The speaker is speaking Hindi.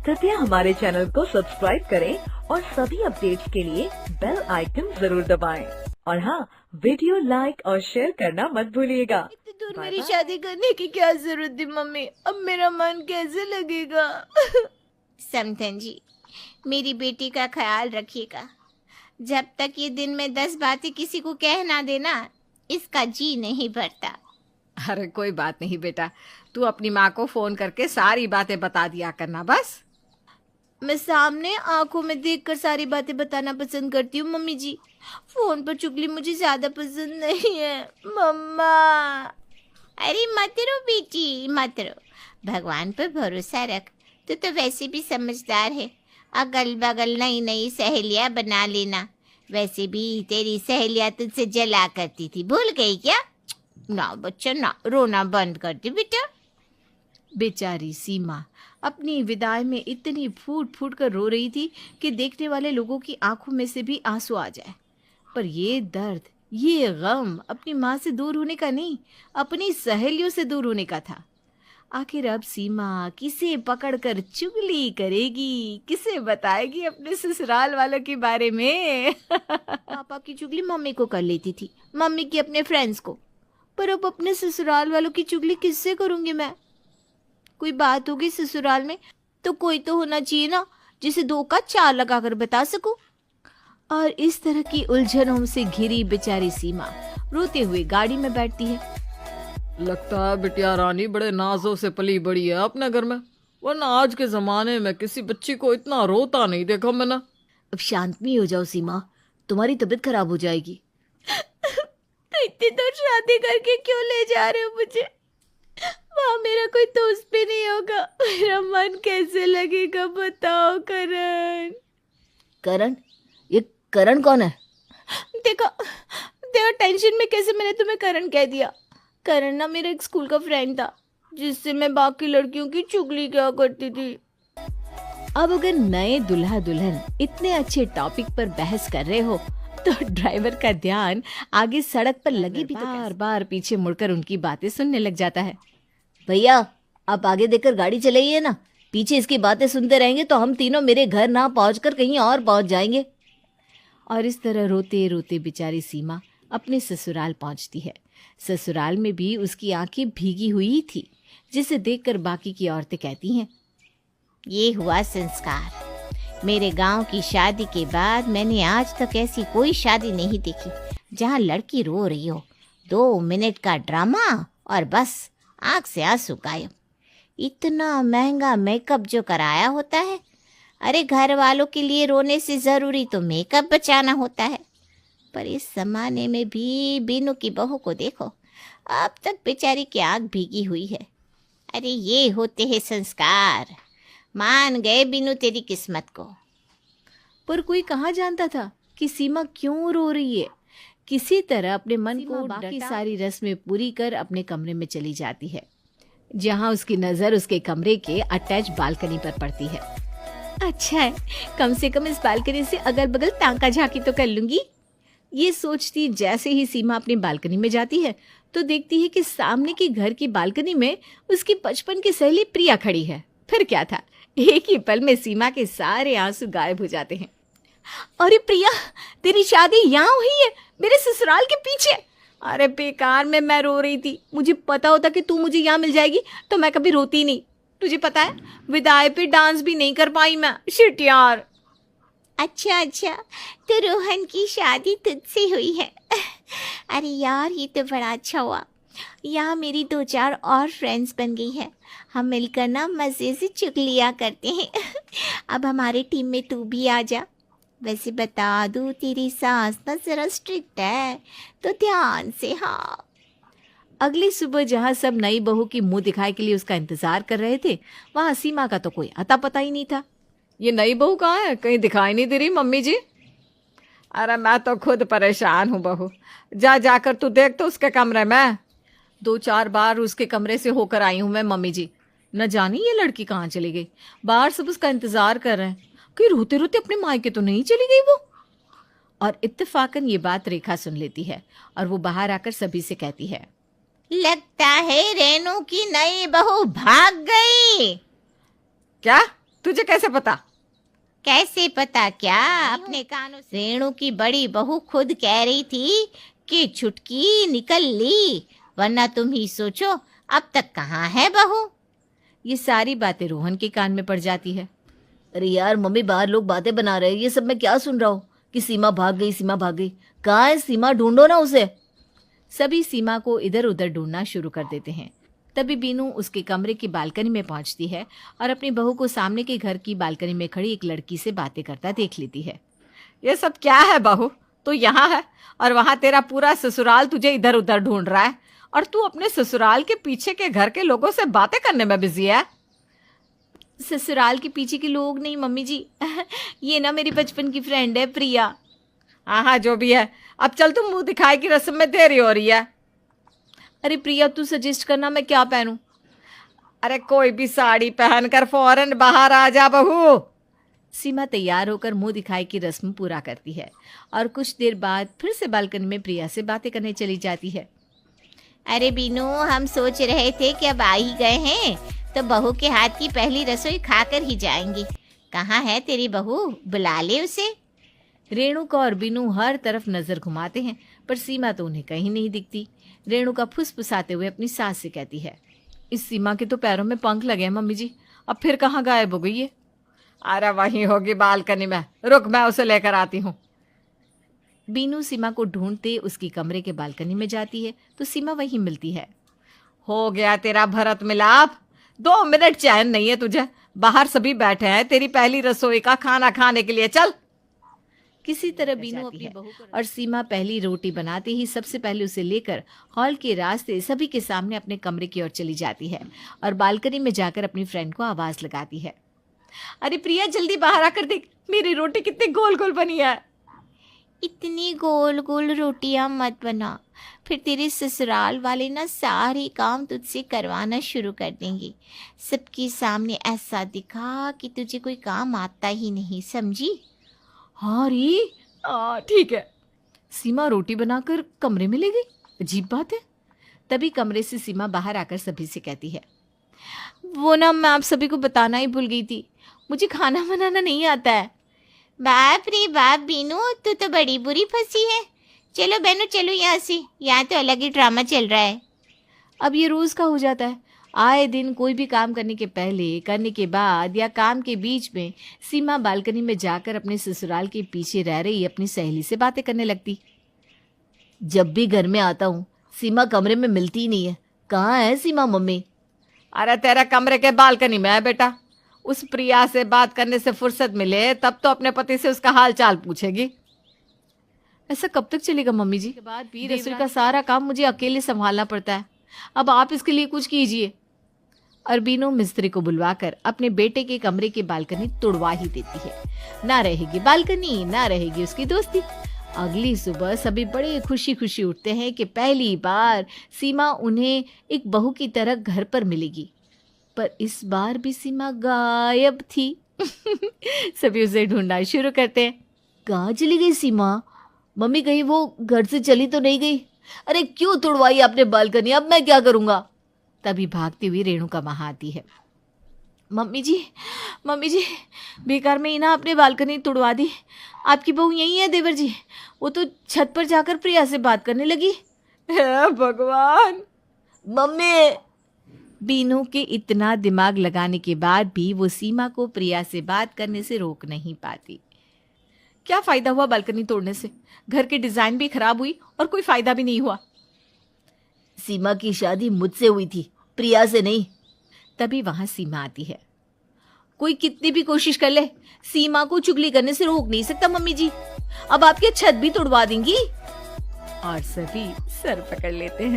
कृपया हमारे चैनल को सब्सक्राइब करें और सभी अपडेट्स के लिए बेल आइकन जरूर दबाएं। और हाँ, वीडियो लाइक और शेयर करना मत भूलिएगा। इतनी दूर मेरी शादी करने की क्या जरूरत थी मम्मी? अब मेरा मन कैसे लगेगा? समधन जी, मेरी बेटी का ख्याल रखिएगा। जब तक ये दिन में 10 बातें किसी को कह ना देना, इसका जी नहीं भरता। अरे कोई बात नहीं बेटा, तू अपनी माँ को फोन करके सारी बातें बता दिया करना बस। मैं सामने आंखों में देखकर सारी बातें बताना पसंद करती हूँ मम्मी जी। फोन पर चुगली मुझे ज्यादा पसंद नहीं है मम्मा। अरे मत रो बेटी, मत रो। भगवान पर भरोसा रख। तू तो वैसे भी समझदार है। अगल बगल नई नई सहेलियां बना लेना। वैसे भी तेरी सहेलियां तुझसे जला करती थी, भूल गई क्या? ना बच्चा ना, रोना बंद कर दे बेटा। बेचारी सीमा अपनी विदाई में इतनी फूट फूट कर रो रही थी कि देखने वाले लोगों की आंखों में से भी आंसू आ जाए। पर ये दर्द, ये गम अपनी माँ से दूर होने का नहीं, अपनी सहेलियों से दूर होने का था। आखिर अब सीमा किसे पकड़कर चुगली करेगी, किसे बताएगी अपने ससुराल वालों के बारे में? पापा की चुगली मम्मी को कर लेती थी, मम्मी की अपने फ्रेंड्स को। पर अब अपने ससुराल वालों की चुगली किससे करूंगी मैं? कोई बात होगी ससुराल में तो कोई तो होना चाहिए ना, जिसे 2 का 4 लगाकर बता सकूं। और इस तरह की उलझनों से घिरी बेचारी सीमा रोते हुए गाड़ी में बैठती है। लगता है बिटिया रानी बड़े नाजों से पली बड़ी है अपने घर में, वरना आज के जमाने में किसी बच्ची को इतना रोता नहीं देखा मैंने। अब शांत भी हो जाओ सीमा, तुम्हारी तबीयत खराब हो जाएगी। तो इतनी दूर शादी करके क्यों ले जा रहे हो मुझे? वहाँ मेरा कोई दोस्त भी नहीं होगा, मेरा मन कैसे लगेगा बताओ करण। करण? ये करण कौन है? देखो देखो टेंशन में कैसे मैंने तुम्हें करण कह दिया। करण ना मेरा एक स्कूल का फ्रेंड था, जिससे मैं बाकी लड़कियों की चुगली क्या करती थी। अब अगर नए दुल्हा दुल्हन इतने अच्छे टॉपिक पर बहस कर रहे हो तो ड्राइवर का ध्यान आगे सड़क पर लगी भी बार बार पीछे मुड़कर उनकी बातें सुनने लग जाता है। भैया आप आगे देखकर गाड़ी चलाइए ना, पीछे इसकी बातें सुनते रहेंगे तो हम तीनों मेरे घर ना पहुंचकर कहीं और पहुंच जाएंगे। और इस तरह रोते रोते बेचारी सीमा अपने ससुराल पहुंचती है। ससुराल में भी उसकी आंखें भीगी हुई थी, जिसे देखकर बाकी की औरतें कहती हैं, ये हुआ संस्कार। मेरे गांव की शादी के बाद मैंने आज तक ऐसी कोई शादी नहीं देखी जहां लड़की रो रही हो। 2 मिनट का ड्रामा और बस आंख से आंसू गायब। इतना महंगा मेकअप जो कराया होता है। अरे घर वालों के लिए रोने से ज़रूरी तो मेकअप बचाना होता है। पर इस जमाने में भी बीनू की बहू को देखो, अब तक बेचारी की आंख भीगी हुई है। अरे ये होते हैं संस्कार। मान गए बीनू तेरी किस्मत को। पर कोई कहाँ जानता था कि सीमा क्यों रो रही है। किसी तरह अपने मन को बाकी सारी रस्में पूरी कर अपने कमरे में चली जाती है, जहाँ उसकी नजर उसके कमरे के अटैच बालकनी पर पड़ती है। अच्छा है, कम से कम इस बालकनी से अगल बगल तांका झांकी तो कर लूंगी। ये सोचती जैसे ही सीमा अपनी बालकनी में जाती है तो देखती है कि सामने के घर की बालकनी में उसकी बचपन की सहेली प्रिया खड़ी है। फिर क्या था, एक ही पल में सीमा के सारे आंसू गायब हो जाते हैं। अरे प्रिया, तेरी शादी यहाँ हुई है, मेरे ससुराल के पीछे। अरे बेकार में मैं रो रही थी। मुझे पता होता कि तू मुझे यहाँ मिल जाएगी तो मैं कभी रोती नहीं। तुझे पता है, विदाई पे डांस भी नहीं कर पाई मैं। शिट यार। अच्छा तो रोहन की शादी तुझसे हुई है। अरे यार ये तो बड़ा अच्छा हुआ। यहाँ मेरी 2-4 और फ्रेंड्स बन गई है। हम मिलकर ना मज़े से चुगलियाँ करते हैं। अब हमारे टीम में तू भी आ जा। वैसे बता दूँ, तेरी सास ना ज़रा स्ट्रिक्ट है, तो ध्यान से। हाँ। अगली सुबह जहाँ सब नई बहू की मुंह दिखाई के लिए उसका इंतजार कर रहे थे, वहाँ सीमा का तो कोई अता पता ही नहीं था। ये नई बहू कहाँ है? कहीं दिखाई नहीं दे रही मम्मी जी। अरे मैं तो खुद परेशान हूँ बहू, जाकर तू देख तो उसके कमरे में। 2-4 बार उसके कमरे से होकर आई हूँ मैं मम्मी जी। न जानी ये लड़की कहाँ चली गई। बाहर सब उसका इंतजार कर रहे हैं, कहीं रोते रोते अपने मायके तो नहीं चली गई वो। और इत्तेफाकन ये बात रेखा सुन लेती है और वो बाहर आकर सभी से कहती है, लगता है रेनू की नई बहू भाग गई। क्या? तुझे कैसे पता? कैसे पता क्या, अपने कानों से। रेणु की बड़ी बहू खुद कह रही थी कि छुटकी निकल ली, वरना तुम ही सोचो अब तक कहाँ है बहू। ये सारी बातें रोहन के कान में पड़ जाती है। अरे यार मम्मी, बाहर लोग बातें बना रहे हैं, ये सब मैं क्या सुन रहा हूँ कि सीमा भाग गई, सीमा भाग गई। कहाँ है सीमा? ढूंढो ना उसे। सभी सीमा को इधर उधर ढूंढना शुरू कर देते हैं। तभी बीनू उसके कमरे की बालकनी में पहुंचती है और अपनी बहू को सामने के घर की बालकनी में खड़ी एक लड़की से बातें करता देख लेती है। ये सब क्या है बहू? तू यहाँ है और वहां तेरा पूरा ससुराल तुझे इधर उधर ढूंढ रहा है, और तू अपने ससुराल के पीछे के घर के लोगों से बातें करने में बिजी है। ससुराल के पीछे के लोग नहीं मम्मी जी, ये ना मेरी बचपन की फ्रेंड है प्रिया। हाँ जो भी है, अब चल, तू मुंह दिखाई की रस्म में देरी हो रही है। अरे प्रिया, तू सजेस्ट करना मैं क्या पहनूं? अरे कोई भी साड़ी पहनकर फौरन बाहर आ जा बहू। सीमा तैयार होकर मुंह दिखाई की रस्म पूरा करती है और कुछ देर बाद फिर से बालकनी में प्रिया से बातें करने चली जाती है। अरे बीनू, हम सोच रहे थे कि अब आ ही गए हैं तो बहू के हाथ की पहली रसोई खाकर ही जाएंगे। कहाँ है तेरी बहू, बुला ले उसे। रेणुका और बीनू हर तरफ नजर घुमाते हैं पर सीमा तो उन्हें कहीं नहीं दिखती। रेणुका फुसफुसाते हुए अपनी सास से कहती है, इस सीमा के तो पैरों में पंख लगे हैं मम्मी जी, अब फिर कहाँ गायब हो गई है? अरे वहीं होगी बालकनी में, रुक मैं उसे लेकर आती हूँ। बीनू सीमा को ढूंढते उसकी कमरे के बालकनी में जाती है तो सीमा वहीं मिलती है। हो गया तेरा भरत मिलाप, 2 मिनट चैन नहीं है तुझे। बाहर सभी बैठे हैं तेरी पहली रसोई का खाना खाने के लिए, चल। किसी तरह बीनू अपनी बहू और सीमा पहली रोटी बनाते ही सबसे पहले उसे लेकर हॉल के रास्ते सभी के सामने अपने कमरे की ओर चली जाती है और बालकनी में जाकर अपनी फ्रेंड को आवाज लगाती है। अरे प्रिया, जल्दी बाहर आकर देख, मेरी रोटी कितनी गोल गोल बनी है। इतनी गोल गोल रोटियां मत बना, फिर तेरे ससुराल वाले ना सारे काम तुझसे करवाना शुरू कर देंगे। सबके सामने ऐसा दिखा कि तुझे कोई काम आता ही नहीं, समझी? हाँ री, ठीक है। सीमा रोटी बनाकर कमरे में ले गई, अजीब बात है। तभी कमरे से सीमा बाहर आकर सभी से कहती है, वो ना मैं आप सभी को बताना ही भूल गई थी, मुझे खाना बनाना नहीं आता है। बाप रे बाप बीनू, तू तो बड़ी बुरी फंसी है। चलो बहनों, चलो यहाँ से, यहाँ तो अलग ही ड्रामा चल रहा है। अब ये रोज का हो जाता है, आए दिन कोई भी काम करने के पहले, करने के बाद या काम के बीच में सीमा बालकनी में जाकर अपने ससुराल के पीछे रह रही अपनी सहेली से बातें करने लगती। जब भी घर में आता हूँ सीमा कमरे में मिलती ही नहीं है। कहाँ है सीमा मम्मी? अरे तेरे कमरे के बालकनी में है बेटा। उस प्रिया से बात करने से फुर्सत मिले तब तो अपने पति से उसका हाल चाल पूछेगी। ऐसा कब तक चलेगा मम्मी जी? के बाद भी रसोई का सारा काम मुझे अकेले संभालना पड़ता है, अब आप इसके लिए कुछ कीजिए। और बीनू मिस्त्री को बुलवाकर अपने बेटे के कमरे की बालकनी तुड़वा ही देती है। ना रहेगी बालकनी, ना रहेगी उसकी दोस्ती। अगली सुबह सभी बड़े खुशी खुशी उठते हैं कि पहली बार सीमा उन्हें एक बहू की तरह घर पर मिलेगी। पर इस बार भी सीमा गायब थी। सभी उसे ढूंढना शुरू करते हैं। कहाँ चली गई सीमा? मम्मी कहीं वो घर से चली तो नहीं गई? अरे क्यों तुड़वाई आपने बालकनी, अब मैं क्या करूँगा? तभी भागती हुई रेणुका वहां आती है। मम्मी जी, बेकार में ही ना अपने बालकनी तुड़वा दी। आपकी बहू यही है देवर जी, वो तो छत पर जाकर प्रिया से बात करने लगी। हे भगवान! मम्मी! बीनू के इतना दिमाग लगाने के बाद भी वो सीमा को प्रिया से बात करने से रोक नहीं पाती। क्या फायदा हुआ बालकनी तोड़ने से? घर की डिजाइन भी खराब हुई और कोई फायदा भी नहीं हुआ। सीमा की शादी मुझसे हुई थी, प्रिया से नहीं। तभी वहां सीमा आती है। कोई कितनी भी कोशिश कर ले, सीमा को चुगली करने से रोक नहीं सकता मम्मी जी। अब आपकी छत भी तोड़वा देंगी। और सभी सर पकड़ लेते हैं।